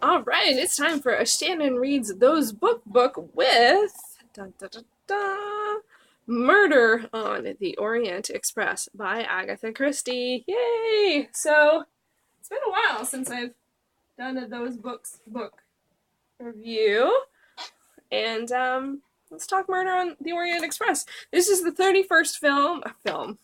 All right, it's time for a Shannon Reads Those book with dun, dun, dun, dun, Murder on the Orient Express by Agatha Christie. Yay! So, it's been a while since I've done a Those Books book review. And let's talk Murder on the Orient Express. This is the 31st film.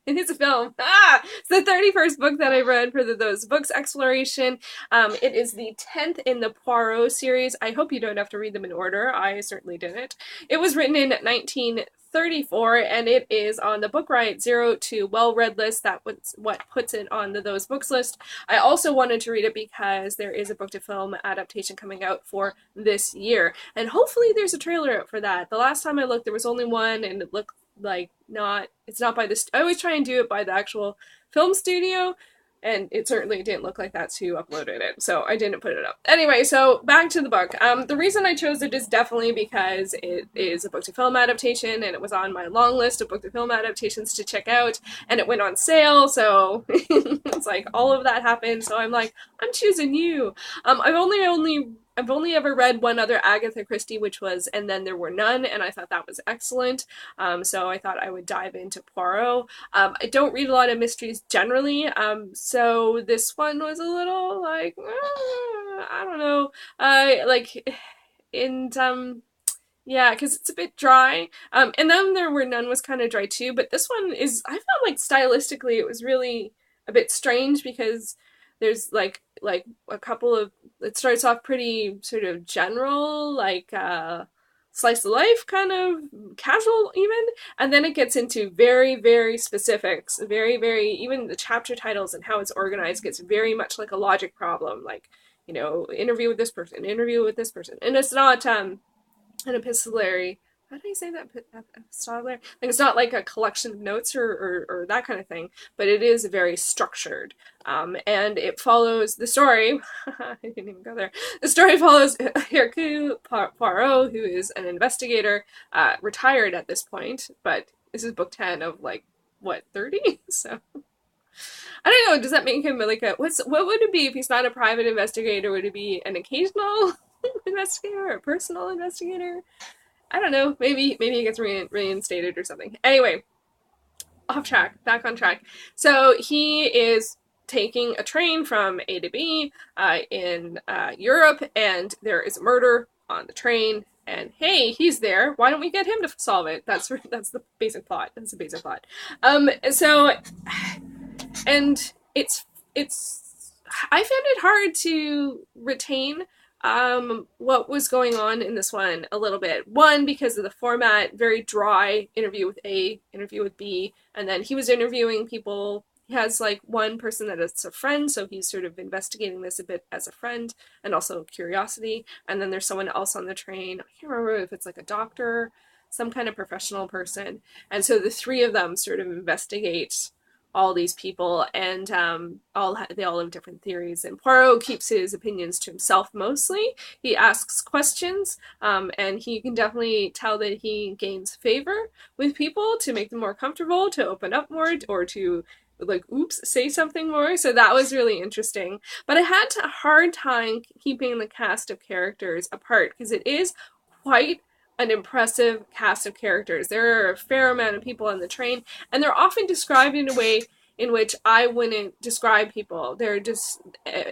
It is a film. It's the 31st book that I read for Those Books exploration. It is the 10th in the Poirot series. I hope you don't have to read them in order. I certainly didn't. It was written in 1934, and it is on the Book Riot 0 to well-read list. That was what puts it on the Those Books list. I also wanted to read it because there is a book-to-film adaptation coming out for this year, and hopefully there's a trailer out for that. The last time I looked, there was only one, and it looked like it's not by this. I always try and do it by the actual film studio, and it certainly didn't look like that's who uploaded it, so I didn't put it up. Anyway, so back to the book. The reason I chose it is definitely because it is a book-to-film adaptation, and it was on my long list of book-to-film adaptations to check out, and it went on sale, so it's like all of that happened, so I'm like, I'm choosing you. I've only ever read one other Agatha Christie, which was And Then There Were None, and I thought that was excellent. So I thought I would dive into Poirot. I don't read a lot of mysteries generally, so this one was a little like, I don't know, yeah, because it's a bit dry. And Then There Were None was kind of dry too, but this one is, I felt like stylistically it was really a bit strange because there's like a couple of, it starts off pretty sort of general, like slice of life, kind of casual even, and then it gets into very, very specifics, very, very, even the chapter titles and how it's organized gets very much like a logic problem, like, interview with this person, and it's not an epistolary. How do you say that? Epistolary? Like, it's not like a collection of notes or that kind of thing, but it is very structured. And it follows the story. I didn't even go there. The story follows Hercule Poirot, who is an investigator, retired at this point, but this is book 10 of 30? So I don't know, does that make him like what would it be if he's not a private investigator? Would it be an occasional investigator or a personal investigator? I don't know, maybe he gets reinstated or something. Anyway, off track, back on track. So he is taking a train from A to B in Europe, and there is a murder on the train, and hey, he's there. Why don't we get him to solve it? That's the basic plot. That's the basic plot. So, and it's I found it hard to retain what was going on in this one a little bit. One, because of the format, very dry, interview with A, interview with B, and then he was interviewing people. He has one person that is a friend, so he's sort of investigating this a bit as a friend, and also curiosity, and then there's someone else on the train. I can't remember if it's a doctor, some kind of professional person, and so the three of them sort of investigate all these people, and they all have different theories, and Poirot keeps his opinions to himself mostly. He asks questions, and he can definitely tell that he gains favor with people to make them more comfortable, to open up more, or to say something more. So that was really interesting. But I had a hard time keeping the cast of characters apart, because it is quite an impressive cast of characters. There are a fair amount of people on the train, and they're often described in a way in which I wouldn't describe people. They're just,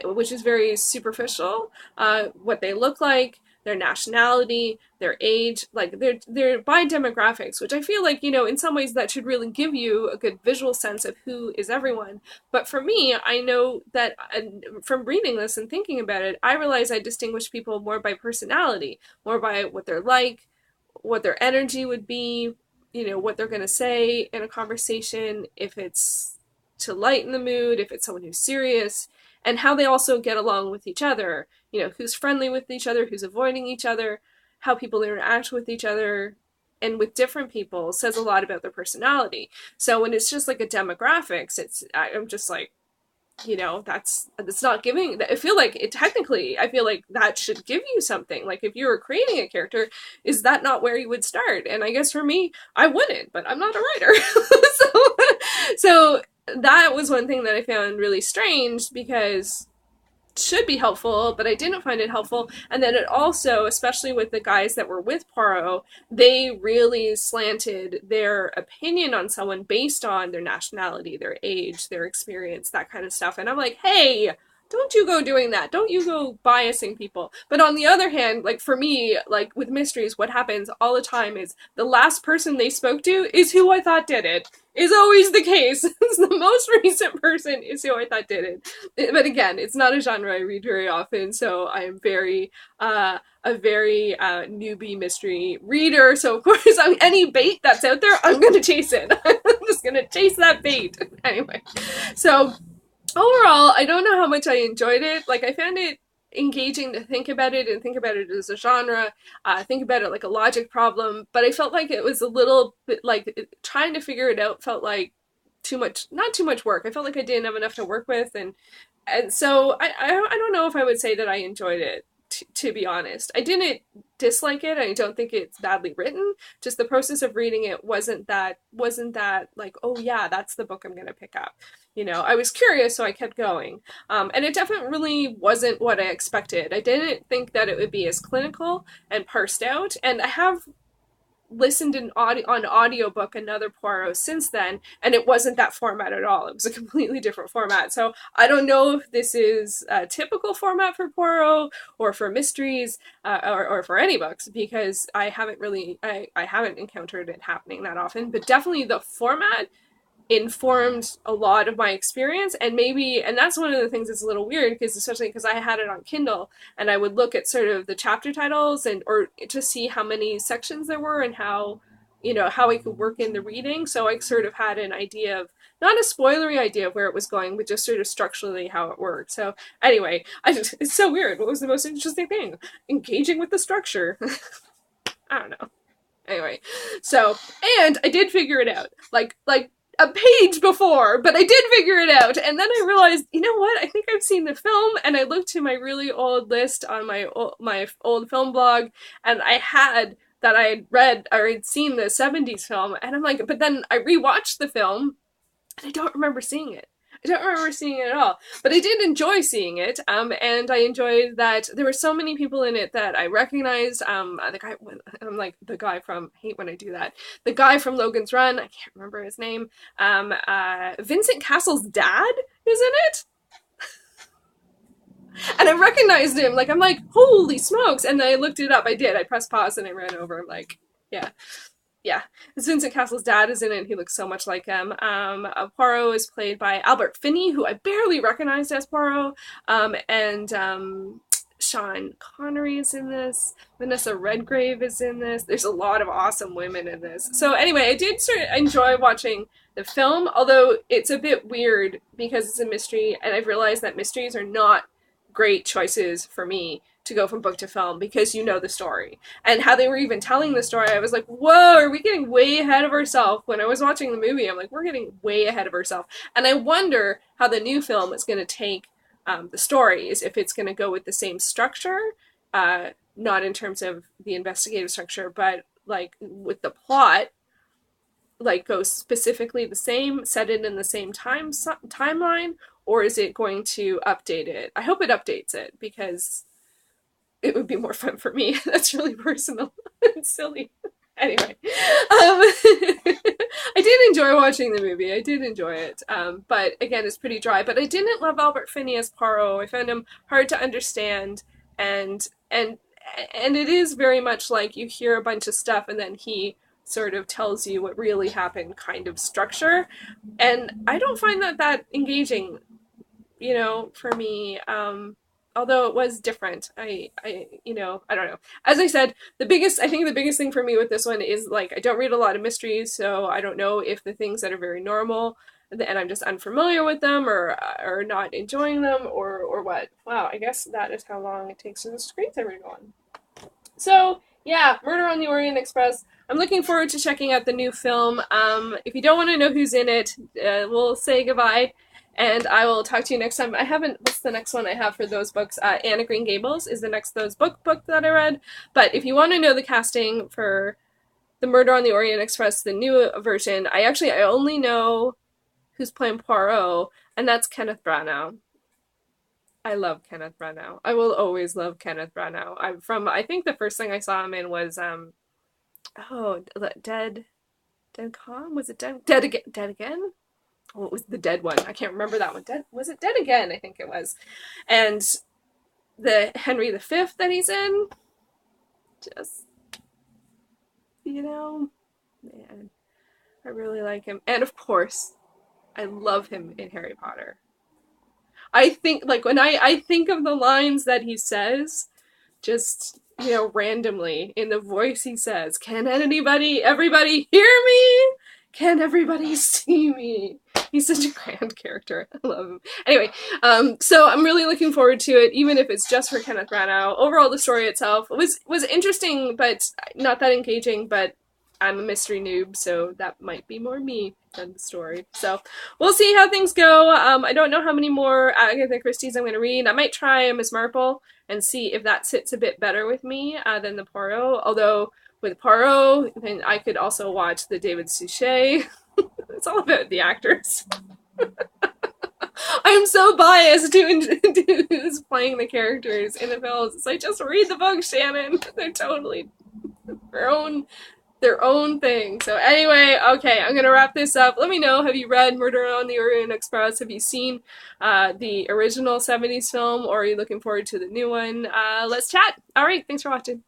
which is very superficial, what they look like, their nationality, their age, they're by demographics, which I feel like, in some ways that should really give you a good visual sense of who is everyone. But for me, I know that from reading this and thinking about it, I realize I distinguish people more by personality, more by what they're like, what their energy would be, what they're going to say in a conversation, if it's to lighten the mood, if it's someone who's serious, and how they also get along with each other, who's friendly with each other, who's avoiding each other, how people interact with each other and with different people says a lot about their personality. So when it's just a demographics, I'm just that's not giving. I feel like that should give you something. If you were creating a character, is that not where you would start? And I guess for me, I wouldn't, but I'm not a writer. so that was one thing that I found really strange, because should be helpful, but I didn't find it helpful. And then it also, especially with the guys that were with Poirot, they really slanted their opinion on someone based on their nationality, their age, their experience, that kind of stuff. And I'm like, hey, don't you go doing that. Don't you go biasing people. But on the other hand, like for me, like with mysteries, what happens all the time is the last person they spoke to is who I thought did it. Is always the case. It's the most recent person is who I thought did it. But again, it's not a genre I read very often, so I am very a very newbie mystery reader. So of course, any bait that's out there, I'm gonna chase it. I'm just gonna chase that bait. Anyway, so overall, I don't know how much I enjoyed it. Like, I found it engaging to think about it and think about it as a genre, think about it like a logic problem, but I felt like it was a little bit like trying to figure it out felt like too much, not too much work. I felt like I didn't have enough to work with, and so I don't know if I would say that I enjoyed it. To be honest, I didn't dislike it. I don't think it's badly written. Just the process of reading it wasn't that like, oh yeah, that's the book I'm gonna pick up. I was curious, so I kept going. And it definitely really wasn't what I expected. I didn't think that it would be as clinical and parsed out. And I have listened on audiobook another Poirot since then, and it wasn't that format at all. It was a completely different format. So I don't know if this is a typical format for Poirot or for mysteries or for any books, because I haven't encountered it happening that often. But definitely the format informed a lot of my experience, and that's one of the things that's a little weird, because especially because I had it on Kindle and I would look at sort of the chapter titles and or to see how many sections there were and how I could work in the reading. So I sort of had an idea of, not a spoilery idea of where it was going, but just sort of structurally how it worked. So anyway, it's so weird. What was the most interesting thing? Engaging with the structure. I don't know. Anyway, so, and I did figure it out. Like a page before, but I did figure it out. And then I realized, you know what? I think I've seen the film, and I looked to my really old list on my old film blog, and I had that I had read or had seen the 70s film, and I'm like, but then I rewatched the film, and I don't remember seeing it. I don't remember seeing it at all, but I did enjoy seeing it, and I enjoyed that there were so many people in it that I recognized. The guy, I'm like, the guy from, I hate when I do that, the guy from Logan's Run, I can't remember his name, Vincent Cassel's dad is in it, and I recognized him, like, I'm like, holy smokes, and then I looked it up, I pressed pause and I ran over, I'm like, yeah. Yeah, Vincent Castle's dad is in it, and he looks so much like him. Poirot is played by Albert Finney, who I barely recognized as Poirot, and Sean Connery is in this. Vanessa Redgrave is in this. There's a lot of awesome women in this. So anyway, I did sort of enjoy watching the film, although it's a bit weird because it's a mystery, and I've realized that mysteries are not great choices for me to go from book to film, because you know the story. And how they were even telling the story, I was like, whoa, are we getting way ahead of ourselves? When I was watching the movie, I'm like, we're getting way ahead of ourselves. And I wonder how the new film is going to take the stories, if it's going to go with the same structure, not in terms of the investigative structure, but like with the plot, like go specifically the same, set it in the same timeline, or is it going to update it? I hope it updates it, because it would be more fun for me. That's really personal and silly. Anyway, I did enjoy watching the movie. I did enjoy it. But again, it's pretty dry. But I didn't love Albert Finney as Poirot. I found him hard to understand, and it is very much like you hear a bunch of stuff and then he sort of tells you what really happened kind of structure. And I don't find that engaging, for me. Although it was different. I don't know. As I said, I think the biggest thing for me with this one is, like, I don't read a lot of mysteries, so I don't know if the things that are very normal and I'm just unfamiliar with them or not enjoying them or what. Wow, I guess that is how long it takes for the screensaver to go on. So, yeah, Murder on the Orient Express. I'm looking forward to checking out the new film. If you don't want to know who's in it, we'll say goodbye. And I will talk to you next time. What's the next one I have for those books? Anne of Green Gables is the next those book that I read. But if you want to know the casting for the Murder on the Orient Express, the new version, I only know who's playing Poirot, and that's Kenneth Branagh. I love Kenneth Branagh. I will always love Kenneth Branagh. I think the first thing I saw him in was oh, Dead Calm? Was it Dead Again? What was the Dead one? I can't remember that one. Was it Dead Again? I think it was. And the Henry V that he's in, just, you know, man, I really like him. And of course, I love him in Harry Potter. I think, like, when I think of the lines that he says, just, randomly, in the voice he says, can everybody hear me? Can everybody see me? He's such a grand character. I love him. Anyway, so I'm really looking forward to it, even if it's just for Kenneth Branagh. Overall, the story itself was interesting, but not that engaging, but I'm a mystery noob, so that might be more me than the story. So we'll see how things go. I don't know how many more Agatha Christie's I'm going to read. I might try Miss Marple and see if that sits a bit better with me than the Poirot. Although with Poirot, then I could also watch the David Suchet. It's all about the actors. I'm so biased to who's playing the characters in the films. It's like, just read the book, Shannon. They're totally their own thing. So anyway, okay, I'm gonna wrap this up. Let me know, have you read Murder on the Orient Express? Have you seen the original 70s film, or are you looking forward to the new one? Let's chat. All right, thanks for watching.